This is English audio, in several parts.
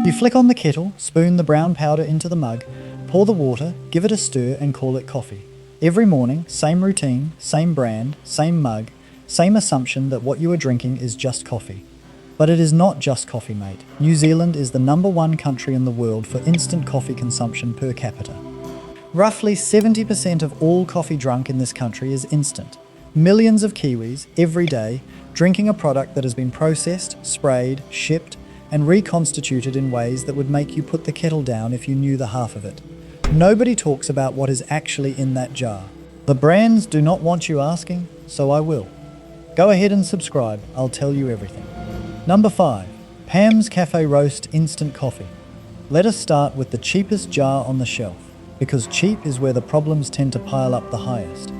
You flick on the kettle, spoon the brown powder into the mug, pour the water, give it a stir and call it coffee. Every morning, same routine, same brand, same mug, same assumption that what you are drinking is just coffee. But it is not just coffee, mate. New Zealand is the #1 country in the world for instant coffee consumption per capita. Roughly 70% of all coffee drunk in this country is instant. Millions of Kiwis, every day, drinking a product that has been processed, sprayed, shipped, and reconstituted in ways that would make you put the kettle down if you knew the half of it. Nobody talks about what is actually in that jar. The brands do not want you asking, so I will. Go ahead and subscribe, I'll tell you everything. Number 5. Pam's Cafe Roast Instant Coffee. Let us start with the cheapest jar on the shelf, because cheap is where the problems tend to pile up the highest.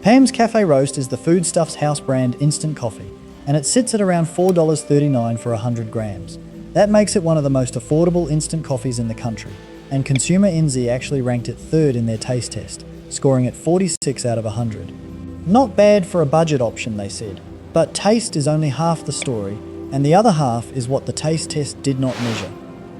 Pam's Cafe Roast is the Foodstuffs house brand instant coffee, and it sits at around $4.39 for 100 grams. That makes it one of the most affordable instant coffees in the country, and Consumer NZ actually ranked it 3rd in their taste test, scoring it 46 out of 100. Not bad for a budget option, they said, but taste is only half the story, and the other half is what the taste test did not measure.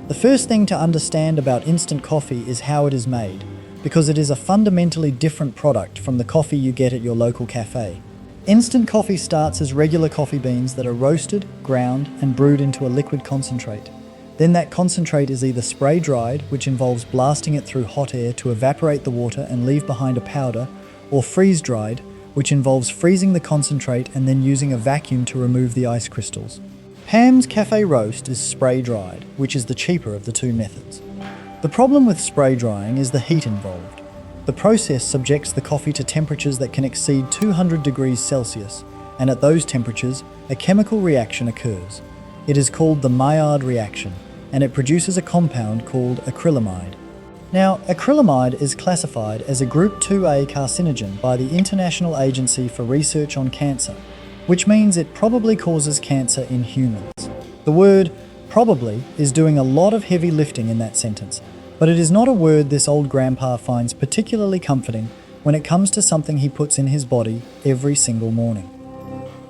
The first thing to understand about instant coffee is how it is made, because it is a fundamentally different product from the coffee you get at your local cafe. Instant coffee starts as regular coffee beans that are roasted, ground, and brewed into a liquid concentrate. Then that concentrate is either spray-dried, which involves blasting it through hot air to evaporate the water and leave behind a powder, or freeze-dried, which involves freezing the concentrate and then using a vacuum to remove the ice crystals. Pam's Cafe Roast is spray-dried, which is the cheaper of the two methods. The problem with spray drying is the heat involved. The process subjects the coffee to temperatures that can exceed 200 degrees Celsius, and at those temperatures, a chemical reaction occurs. It is called the Maillard reaction, and it produces a compound called acrylamide. Now, acrylamide is classified as a Group 2A carcinogen by the International Agency for Research on Cancer, which means it probably causes cancer in humans. The word probably is doing a lot of heavy lifting in that sentence, but it is not a word this old grandpa finds particularly comforting when it comes to something he puts in his body every single morning.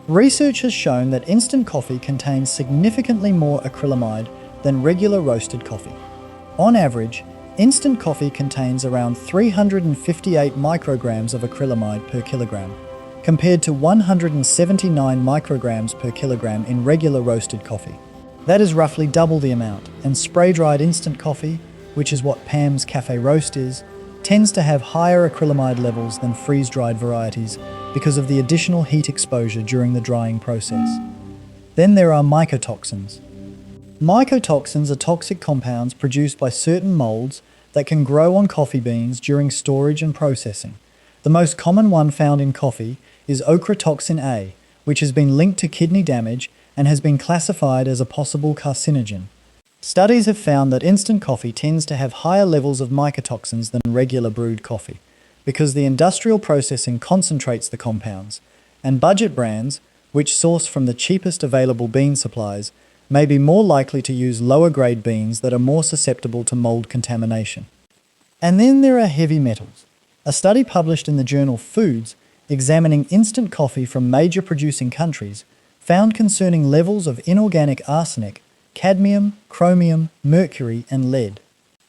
Research has shown that instant coffee contains significantly more acrylamide than regular roasted coffee. On average, instant coffee contains around 358 micrograms of acrylamide per kilogram, compared to 179 micrograms per kilogram in regular roasted coffee. That is roughly double the amount, and spray-dried instant coffee, which is what Pam's Cafe Roast is, tends to have higher acrylamide levels than freeze-dried varieties because of the additional heat exposure during the drying process. Then there are mycotoxins. Mycotoxins are toxic compounds produced by certain molds that can grow on coffee beans during storage and processing. The most common one found in coffee is ochratoxin A, which has been linked to kidney damage and has been classified as a possible carcinogen. Studies have found that instant coffee tends to have higher levels of mycotoxins than regular brewed coffee, because the industrial processing concentrates the compounds, and budget brands, which source from the cheapest available bean supplies, may be more likely to use lower grade beans that are more susceptible to mold contamination. And then there are heavy metals. A study published in the journal Foods, examining instant coffee from major producing countries, found concerning levels of inorganic arsenic, cadmium, chromium, mercury, and lead.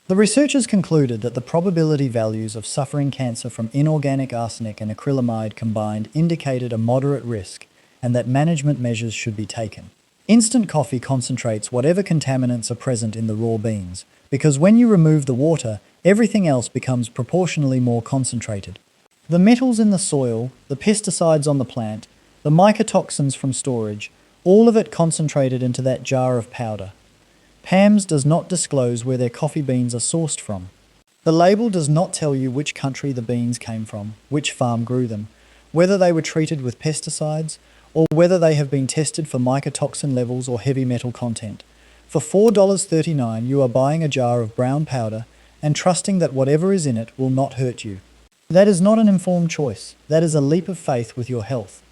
The researchers concluded that the probability values of suffering cancer from inorganic arsenic and acrylamide combined indicated a moderate risk, and that management measures should be taken. Instant coffee concentrates whatever contaminants are present in the raw beans, because when you remove the water, everything else becomes proportionally more concentrated. The metals in the soil, the pesticides on the plant, the mycotoxins from storage, all of it concentrated into that jar of powder. Pam's does not disclose where their coffee beans are sourced from. The label does not tell you which country the beans came from, which farm grew them, whether they were treated with pesticides, or whether they have been tested for mycotoxin levels or heavy metal content. For $4.39, you are buying a jar of brown powder and trusting that whatever is in it will not hurt you. That is not an informed choice. That is a leap of faith with your health.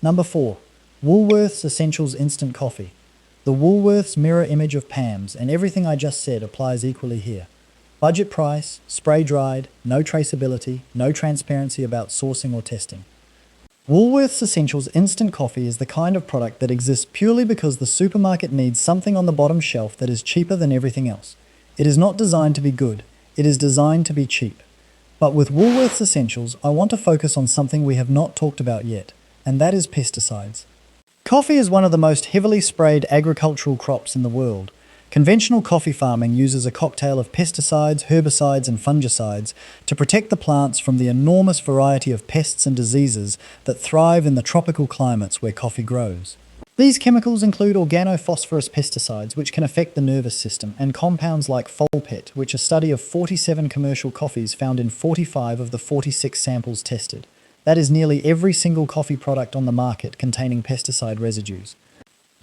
Number 4. Woolworths Essentials Instant Coffee. The Woolworths mirror image of Pam's, and everything I just said applies equally here. Budget price, spray-dried, no traceability, no transparency about sourcing or testing. Woolworths Essentials instant coffee is the kind of product that exists purely because the supermarket needs something on the bottom shelf that is cheaper than everything else. It is not designed to be good, it is designed to be cheap. But with Woolworths Essentials, I want to focus on something we have not talked about yet, and that is pesticides. Coffee is one of the most heavily sprayed agricultural crops in the world. Conventional coffee farming uses a cocktail of pesticides, herbicides, and fungicides to protect the plants from the enormous variety of pests and diseases that thrive in the tropical climates where coffee grows. These chemicals include organophosphorus pesticides, which can affect the nervous system, and compounds like folpet, which a study of 47 commercial coffees found in 45 of the 46 samples tested. That is nearly every single coffee product on the market containing pesticide residues.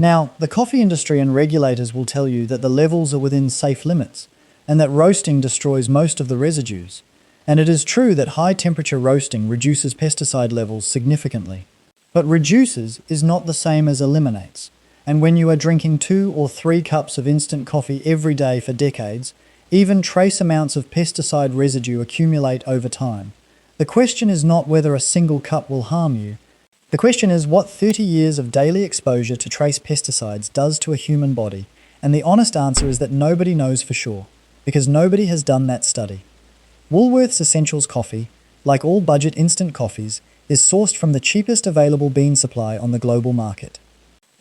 Now, the coffee industry and regulators will tell you that the levels are within safe limits, and that roasting destroys most of the residues. And it is true that high-temperature roasting reduces pesticide levels significantly. But reduces is not the same as eliminates, and when you are drinking 2 or 3 cups of instant coffee every day for decades, even trace amounts of pesticide residue accumulate over time. The question is not whether a single cup will harm you. The question is what 30 years of daily exposure to trace pesticides does to a human body, and the honest answer is that nobody knows for sure, because nobody has done that study. Woolworths Essentials coffee, like all budget instant coffees, is sourced from the cheapest available bean supply on the global market.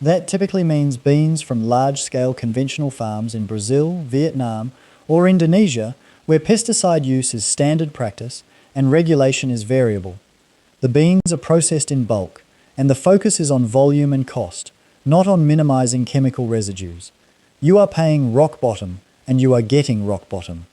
That typically means beans from large-scale conventional farms in Brazil, Vietnam, or Indonesia, where pesticide use is standard practice and regulation is variable. The beans are processed in bulk, and the focus is on volume and cost, not on minimizing chemical residues. You are paying rock bottom, and you are getting rock bottom.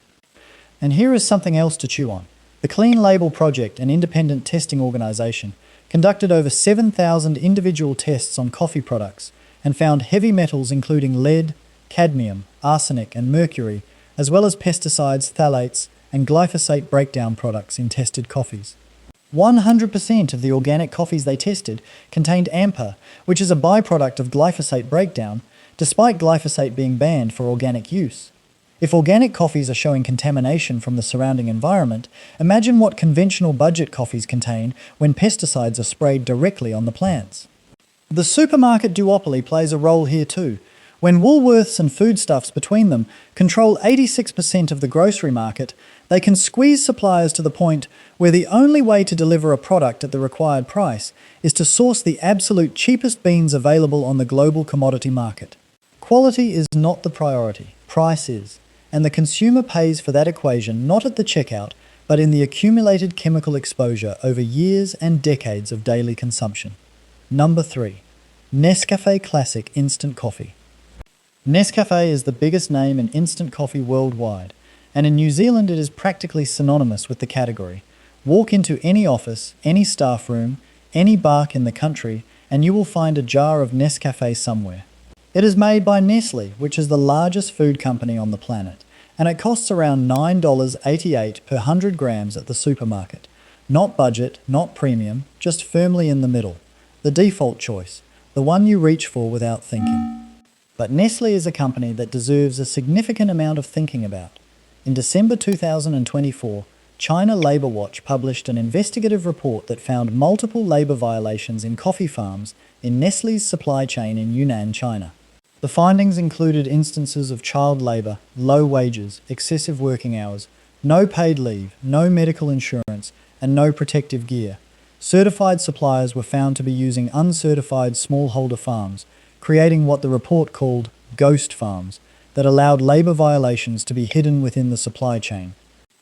And here is something else to chew on. The Clean Label Project, an independent testing organization, conducted over 7,000 individual tests on coffee products and found heavy metals including lead, cadmium, arsenic, and mercury, as well as pesticides, phthalates, and glyphosate breakdown products in tested coffees. 100% of the organic coffees they tested contained AMPA, which is a byproduct of glyphosate breakdown, despite glyphosate being banned for organic use. If organic coffees are showing contamination from the surrounding environment, imagine what conventional budget coffees contain when pesticides are sprayed directly on the plants. The supermarket duopoly plays a role here too. When Woolworths and Foodstuffs between them control 86% of the grocery market, they can squeeze suppliers to the point where the only way to deliver a product at the required price is to source the absolute cheapest beans available on the global commodity market. Quality is not the priority, price is, and the consumer pays for that equation not at the checkout, but in the accumulated chemical exposure over years and decades of daily consumption. Number 3. Nescafé Classic Instant Coffee. Nescafé is the biggest name in instant coffee worldwide, and in New Zealand it is practically synonymous with the category. Walk into any office, any staff room, any bark in the country, and you will find a jar of Nescafé somewhere. It is made by Nestlé, which is the largest food company on the planet, and it costs around $9.88 per 100 grams at the supermarket. Not budget, not premium, just firmly in the middle. The default choice, the one you reach for without thinking. But Nestlé is a company that deserves a significant amount of thinking about. In December 2024, China Labour Watch published an investigative report that found multiple labour violations in coffee farms in Nestlé's supply chain in Yunnan, China. The findings included instances of child labour, low wages, excessive working hours, no paid leave, no medical insurance, and no protective gear. Certified suppliers were found to be using uncertified smallholder farms, creating what the report called ghost farms, that allowed labour violations to be hidden within the supply chain.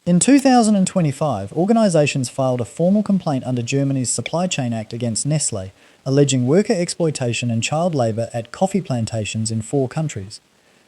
In 2025, organisations filed a formal complaint under Germany's Supply Chain Act against Nestlé, alleging worker exploitation and child labour at coffee plantations in 4 countries.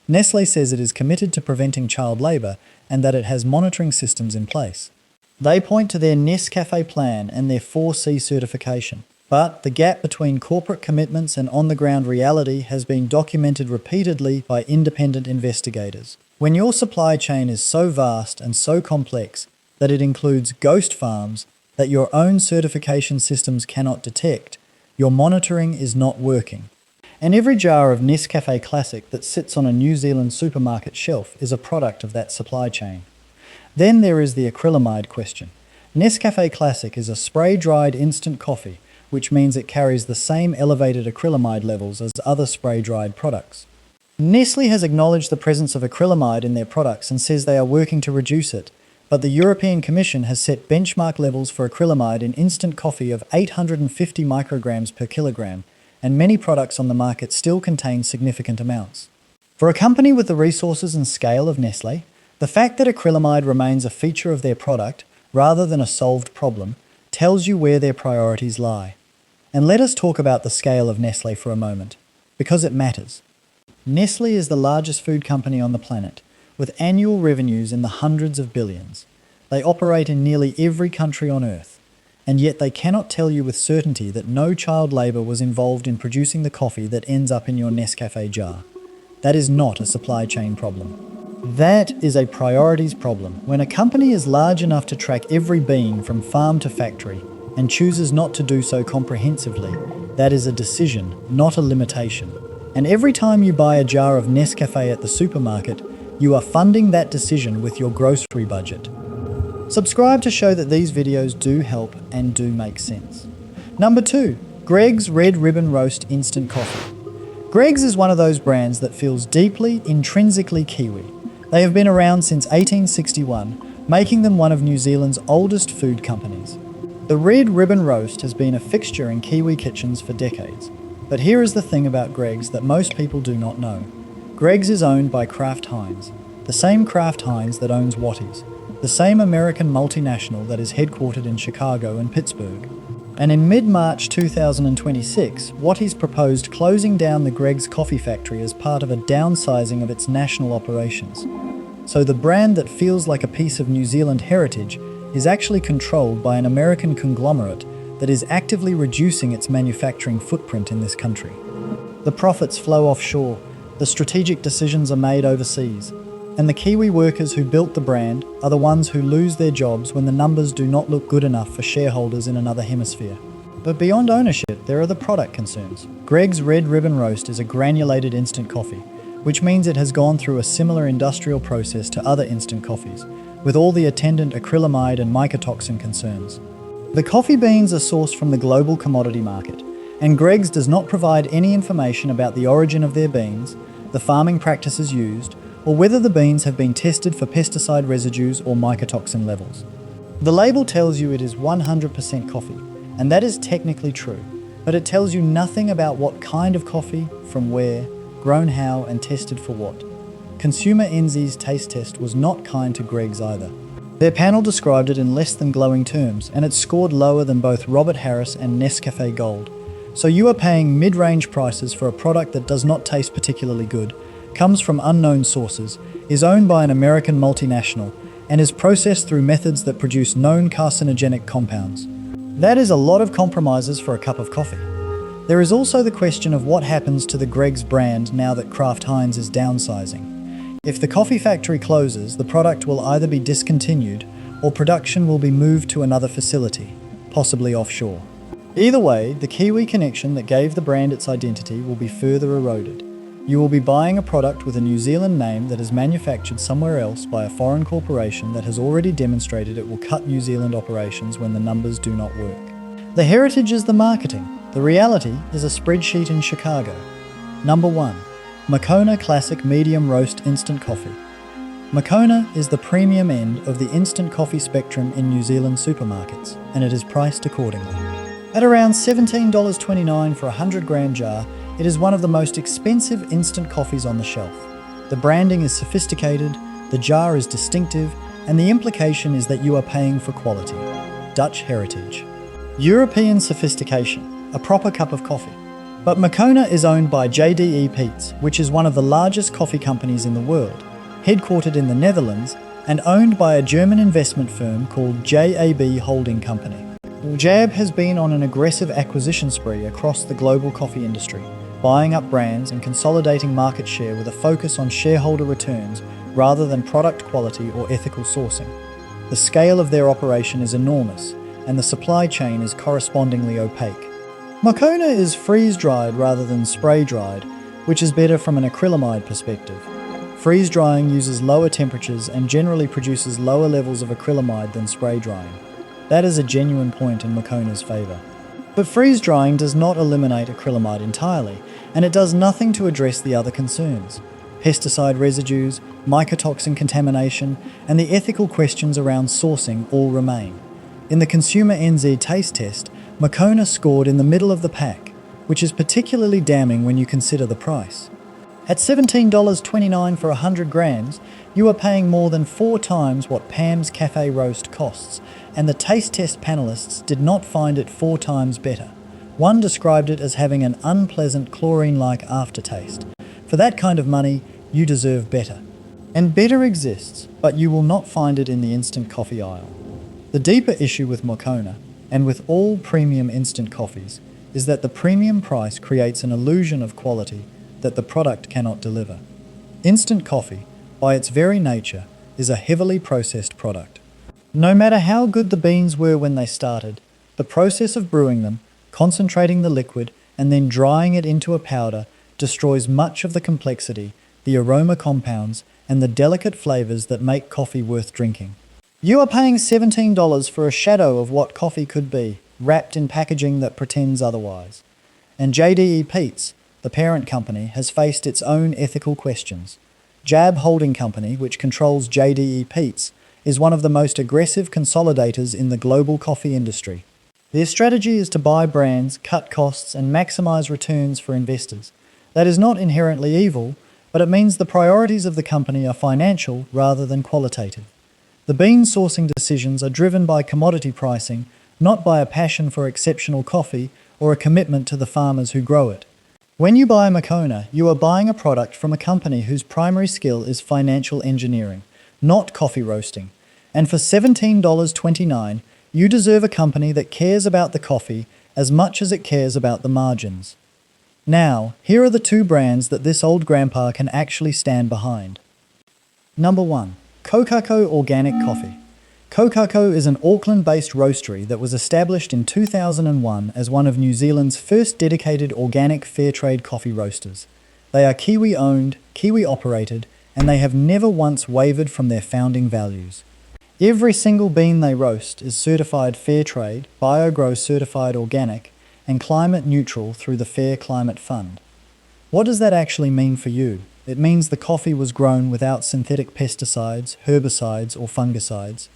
Nestlé says it is committed to preventing child labour and that it has monitoring systems in place. They point to their Nescafé plan and their 4C certification. But the gap between corporate commitments and on-the-ground reality has been documented repeatedly by independent investigators. When your supply chain is so vast and so complex that it includes ghost farms that your own certification systems cannot detect, your monitoring is not working. And every jar of Nescafé Classic that sits on a New Zealand supermarket shelf is a product of that supply chain. Then there is the acrylamide question. Nescafé Classic is a spray-dried instant coffee which means it carries the same elevated acrylamide levels as other spray-dried products. Nestlé has acknowledged the presence of acrylamide in their products and says they are working to reduce it, but the European Commission has set benchmark levels for acrylamide in instant coffee of 850 micrograms per kilogram, and many products on the market still contain significant amounts. For a company with the resources and scale of Nestlé, the fact that acrylamide remains a feature of their product, rather than a solved problem, tells you where their priorities lie. And let us talk about the scale of Nestlé for a moment, because it matters. Nestlé is the largest food company on the planet, with annual revenues in the hundreds of billions. They operate in nearly every country on Earth, and yet they cannot tell you with certainty that no child labour was involved in producing the coffee that ends up in your Nescafé jar. That is not a supply chain problem. That is a priorities problem. When a company is large enough to track every bean from farm to factory and chooses not to do so comprehensively, that is a decision, not a limitation. And every time you buy a jar of Nescafé at the supermarket, you are funding that decision with your grocery budget. Subscribe to show that these videos do help and do make sense. Number 2, Greggs Red Ribbon Roast Instant Coffee. Greggs is one of those brands that feels deeply, intrinsically Kiwi. They have been around since 1861, making them one of New Zealand's oldest food companies. The Red Ribbon Roast has been a fixture in Kiwi kitchens for decades. But here is the thing about Greggs that most people do not know. Greggs is owned by Kraft Heinz, the same Kraft Heinz that owns Watties, the same American multinational that is headquartered in Chicago and Pittsburgh. And in mid-March 2026, Watties proposed closing down the Greggs coffee factory as part of a downsizing of its national operations. So the brand that feels like a piece of New Zealand heritage is actually controlled by an American conglomerate that is actively reducing its manufacturing footprint in this country. The profits flow offshore, the strategic decisions are made overseas, and the Kiwi workers who built the brand are the ones who lose their jobs when the numbers do not look good enough for shareholders in another hemisphere. But beyond ownership, there are the product concerns. Greggs Red Ribbon Roast is a granulated instant coffee, which means it has gone through a similar industrial process to other instant coffees, with all the attendant acrylamide and mycotoxin concerns. The coffee beans are sourced from the global commodity market, and Greggs does not provide any information about the origin of their beans, the farming practices used, or whether the beans have been tested for pesticide residues or mycotoxin levels. The label tells you it is 100% coffee, and that is technically true, but it tells you nothing about what kind of coffee, from where, grown how, and tested for what. Consumer NZ's taste test was not kind to Greggs either. Their panel described it in less than glowing terms, and it scored lower than both Robert Harris and Nescafé Gold. So you are paying mid-range prices for a product that does not taste particularly good, comes from unknown sources, is owned by an American multinational, and is processed through methods that produce known carcinogenic compounds. That is a lot of compromises for a cup of coffee. There is also the question of what happens to the Greggs brand now that Kraft Heinz is downsizing. If the coffee factory closes, the product will either be discontinued or production will be moved to another facility, possibly offshore. Either way, the Kiwi connection that gave the brand its identity will be further eroded. You will be buying a product with a New Zealand name that is manufactured somewhere else by a foreign corporation that has already demonstrated it will cut New Zealand operations when the numbers do not work. The heritage is the marketing. The reality is a spreadsheet in Chicago. Number 1. Moccona Classic Medium Roast Instant Coffee. Moccona is the premium end of the instant coffee spectrum in New Zealand supermarkets, and it is priced accordingly. At around $17.29 for a 100-gram jar, it is one of the most expensive instant coffees on the shelf. The branding is sophisticated, the jar is distinctive, and the implication is that you are paying for quality. Dutch heritage. European sophistication, a proper cup of coffee. But Moccona is owned by JDE Peet's, which is one of the largest coffee companies in the world, headquartered in the Netherlands, and owned by a German investment firm called JAB Holding Company. JAB has been on an aggressive acquisition spree across the global coffee industry, buying up brands and consolidating market share with a focus on shareholder returns rather than product quality or ethical sourcing. The scale of their operation is enormous, and the supply chain is correspondingly opaque. Moccona is freeze-dried rather than spray-dried, which is better from an acrylamide perspective. Freeze-drying uses lower temperatures and generally produces lower levels of acrylamide than spray-drying. That is a genuine point in Moccona's favour. But freeze drying does not eliminate acrylamide entirely, and it does nothing to address the other concerns. Pesticide residues, mycotoxin contamination, and the ethical questions around sourcing all remain. In the Consumer NZ taste test, Moccona scored in the middle of the pack, which is particularly damning when you consider the price. At $17.29 for 100 grams, you are paying more than 4 times what Pam's Cafe Roast costs, and the taste test panelists did not find it 4 times better. One described it as having an unpleasant chlorine-like aftertaste. For that kind of money, you deserve better. And better exists, but you will not find it in the instant coffee aisle. The deeper issue with Moccona, and with all premium instant coffees, is that the premium price creates an illusion of quality that the product cannot deliver. Instant coffee, by its very nature, is a heavily processed product. No matter how good the beans were when they started, the process of brewing them, concentrating the liquid, and then drying it into a powder destroys much of the complexity, the aroma compounds, and the delicate flavours that make coffee worth drinking. You are paying $17 for a shadow of what coffee could be, wrapped in packaging that pretends otherwise. And JDE Peet's, the parent company, has faced its own ethical questions. Jab Holding Company, which controls JDE Peet's, is one of the most aggressive consolidators in the global coffee industry. Their strategy is to buy brands, cut costs, and maximize returns for investors. That is not inherently evil, but it means the priorities of the company are financial rather than qualitative. The bean sourcing decisions are driven by commodity pricing, not by a passion for exceptional coffee or a commitment to the farmers who grow it. When you buy Moccona, you are buying a product from a company whose primary skill is financial engineering, not coffee roasting. And for $17.29, you deserve a company that cares about the coffee as much as it cares about the margins. Now, here are the 2 brands that this old grandpa can actually stand behind. Number 1. Kokako Organic Coffee. Kokako is an Auckland-based roastery that was established in 2001 as one of New Zealand's first dedicated organic fair trade coffee roasters. They are Kiwi-owned, Kiwi-operated, and they have never once wavered from their founding values. Every single bean they roast is certified fair trade, BioGrow certified organic, and climate neutral through the Fair Climate Fund. What does that actually mean for you? It means the coffee was grown without synthetic pesticides, herbicides, or fungicides.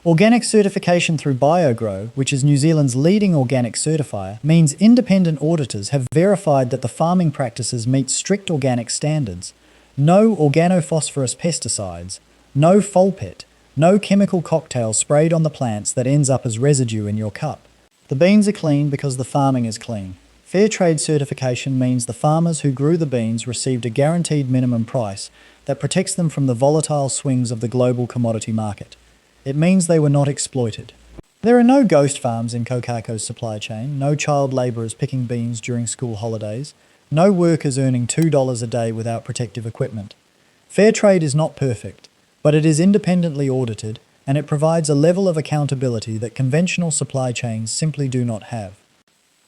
Organic certification through BioGrow, which is New Zealand's leading organic certifier, means independent auditors have verified that the farming practices meet strict organic standards. No organophosphorus pesticides, no folpet, no chemical cocktail sprayed on the plants that ends up as residue in your cup. The beans are clean because the farming is clean. Fair trade certification means the farmers who grew the beans received a guaranteed minimum price that protects them from the volatile swings of the global commodity market. It means they were not exploited. There are no ghost farms in Kokako's supply chain, no child labourers picking beans during school holidays, no workers earning $2 a day without protective equipment. Fair trade is not perfect, but it is independently audited, and it provides a level of accountability that conventional supply chains simply do not have.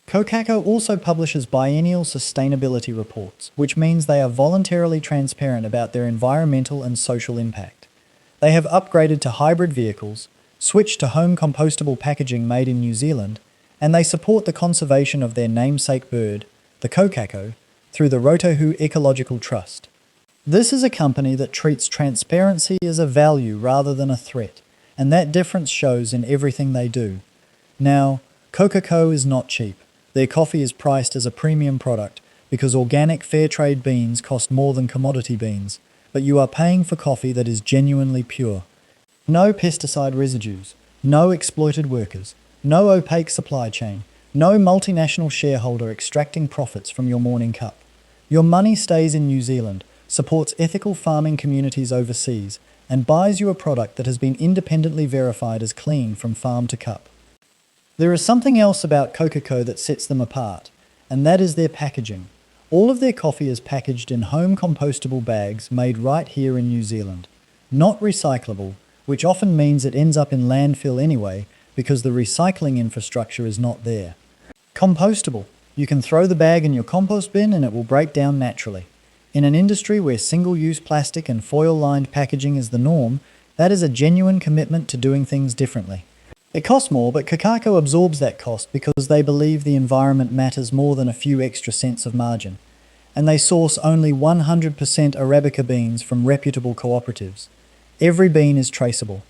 Kokako also publishes biennial sustainability reports, which means they are voluntarily transparent about their environmental and social impact. They have upgraded to hybrid vehicles, switched to home compostable packaging made in New Zealand, and they support the conservation of their namesake bird, the kokako, through the Rotohu Ecological Trust. This is a company that treats transparency as a value rather than a threat, and that difference shows in everything they do. Now, Kokako is not cheap. Their coffee is priced as a premium product because organic fair trade beans cost more than commodity beans, but you are paying for coffee that is genuinely pure. No pesticide residues, no exploited workers, no opaque supply chain, no multinational shareholder extracting profits from your morning cup. Your money stays in New Zealand, supports ethical farming communities overseas, and buys you a product that has been independently verified as clean from farm to cup. There is something else about Kokako that sets them apart, and that is their packaging. All of their coffee is packaged in home compostable bags made right here in New Zealand. Not recyclable, which often means it ends up in landfill anyway because the recycling infrastructure is not there. Compostable. You can throw the bag in your compost bin and it will break down naturally. In an industry where single-use plastic and foil-lined packaging is the norm, that is a genuine commitment to doing things differently. It costs more, but Kakako absorbs that cost because they believe the environment matters more than a few extra cents of margin. And they source only 100% Arabica beans from reputable cooperatives. Every bean is traceable.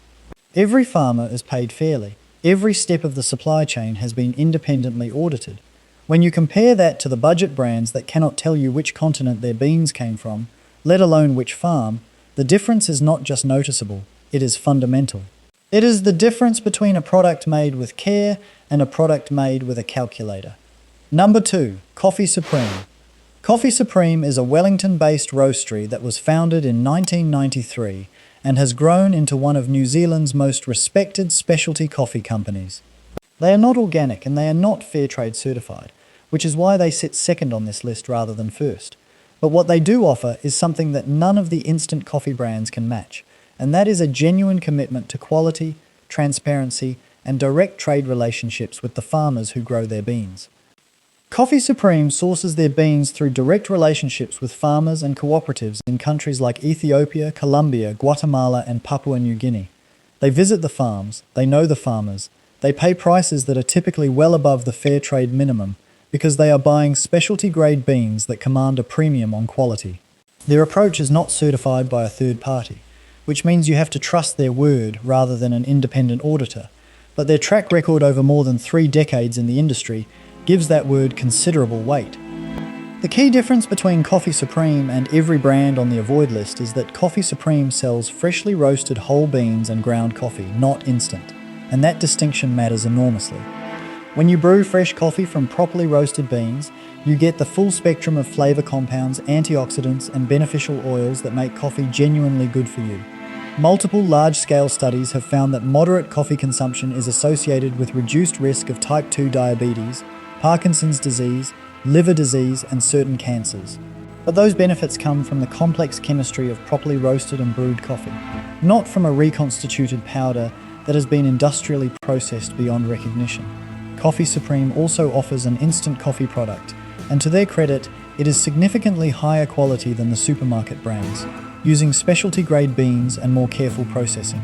Every farmer is paid fairly. Every step of the supply chain has been independently audited. When you compare that to the budget brands that cannot tell you which continent their beans came from, let alone which farm, the difference is not just noticeable, it is fundamental. It is the difference between a product made with care and a product made with a calculator. Number 2, Coffee Supreme. Coffee Supreme is a Wellington-based roastery that was founded in 1993 and has grown into one of New Zealand's most respected specialty coffee companies. They are not organic and they are not fair trade certified, which is why they sit second on this list rather than first. But what they do offer is something that none of the instant coffee brands can match, and that is a genuine commitment to quality, transparency, and direct trade relationships with the farmers who grow their beans. Coffee Supreme sources their beans through direct relationships with farmers and cooperatives in countries like Ethiopia, Colombia, Guatemala, and Papua New Guinea. They visit the farms, they know the farmers, they pay prices that are typically well above the fair trade minimum because they are buying specialty grade beans that command a premium on quality. Their approach is not certified by a third party, which means you have to trust their word rather than an independent auditor, but their track record over more than 3 decades in the industry gives that word considerable weight. The key difference between Coffee Supreme and every brand on the avoid list is that Coffee Supreme sells freshly roasted whole beans and ground coffee, not instant, and that distinction matters enormously. When you brew fresh coffee from properly roasted beans, you get the full spectrum of flavour compounds, antioxidants, and beneficial oils that make coffee genuinely good for you. Multiple large-scale studies have found that moderate coffee consumption is associated with reduced risk of type 2 diabetes, Parkinson's disease, liver disease, and certain cancers. But those benefits come from the complex chemistry of properly roasted and brewed coffee, not from a reconstituted powder that has been industrially processed beyond recognition. Coffee Supreme also offers an instant coffee product, and to their credit, it is significantly higher quality than the supermarket brands, using specialty grade beans and more careful processing.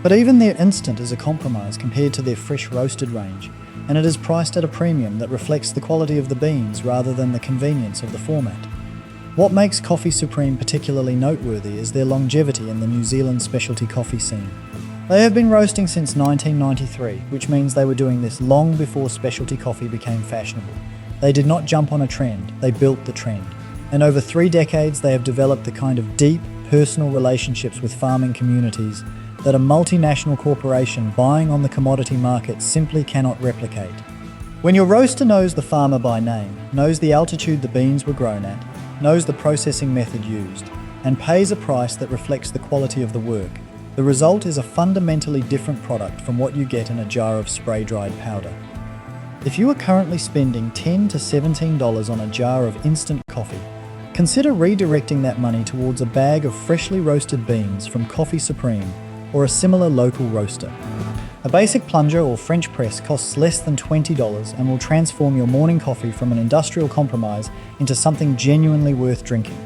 But even their instant is a compromise compared to their fresh roasted range, and it is priced at a premium that reflects the quality of the beans rather than the convenience of the format. What makes Coffee Supreme particularly noteworthy is their longevity in the New Zealand specialty coffee scene. They have been roasting since 1993, which means they were doing this long before specialty coffee became fashionable. They did not jump on a trend, they built the trend. And over 3 decades, they have developed the kind of deep, personal relationships with farming communities that a multinational corporation buying on the commodity market simply cannot replicate. When your roaster knows the farmer by name, knows the altitude the beans were grown at, knows the processing method used, and pays a price that reflects the quality of the work, the result is a fundamentally different product from what you get in a jar of spray-dried powder. If you are currently spending $10 to $17 on a jar of instant coffee, consider redirecting that money towards a bag of freshly roasted beans from Coffee Supreme or a similar local roaster. A basic plunger or French press costs less than $20 and will transform your morning coffee from an industrial compromise into something genuinely worth drinking.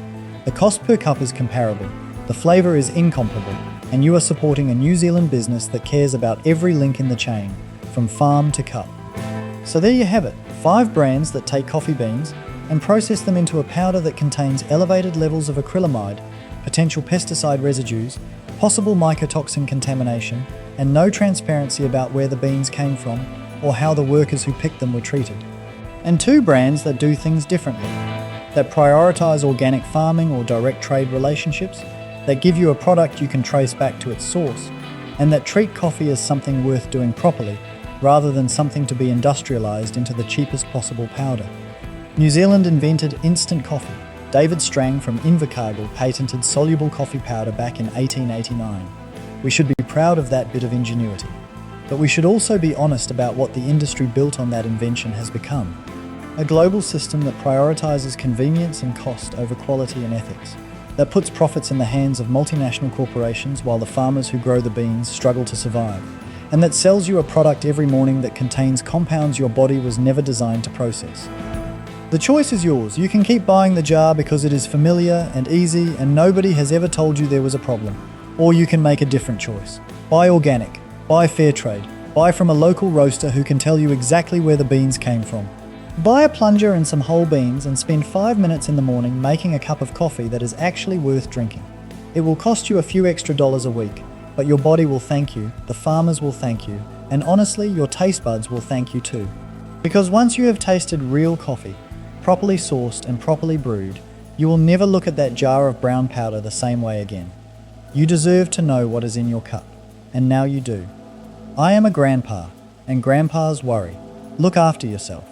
The cost per cup is comparable, the flavour is incomparable, and you are supporting a New Zealand business that cares about every link in the chain, from farm to cup. So there you have it, 5 brands that take coffee beans and process them into a powder that contains elevated levels of acrylamide, potential pesticide residues, possible mycotoxin contamination, and no transparency about where the beans came from or how the workers who picked them were treated. And 2 brands that do things differently, that prioritise organic farming or direct trade relationships, that give you a product you can trace back to its source, and that treat coffee as something worth doing properly, rather than something to be industrialised into the cheapest possible powder. New Zealand invented instant coffee. David Strang from Invercargill patented soluble coffee powder back in 1889. We should be proud of that bit of ingenuity. But we should also be honest about what the industry built on that invention has become. A global system that prioritises convenience and cost over quality and ethics, that puts profits in the hands of multinational corporations while the farmers who grow the beans struggle to survive, and that sells you a product every morning that contains compounds your body was never designed to process. The choice is yours. You can keep buying the jar because it is familiar and easy and nobody has ever told you there was a problem. Or you can make a different choice. Buy organic, buy fair trade, Buy from a local roaster who can tell you exactly where the beans came from. Buy a plunger and some whole beans and spend 5 minutes in the morning making a cup of coffee that is actually worth drinking. It will cost you a few extra dollars a week, but your body will thank you, the farmers will thank you, and honestly, your taste buds will thank you too. Because once you have tasted real coffee, properly sourced and properly brewed, you will never look at that jar of brown powder the same way again. You deserve to know what is in your cup, and now you do. I am a grandpa, and grandpas worry. Look after yourself.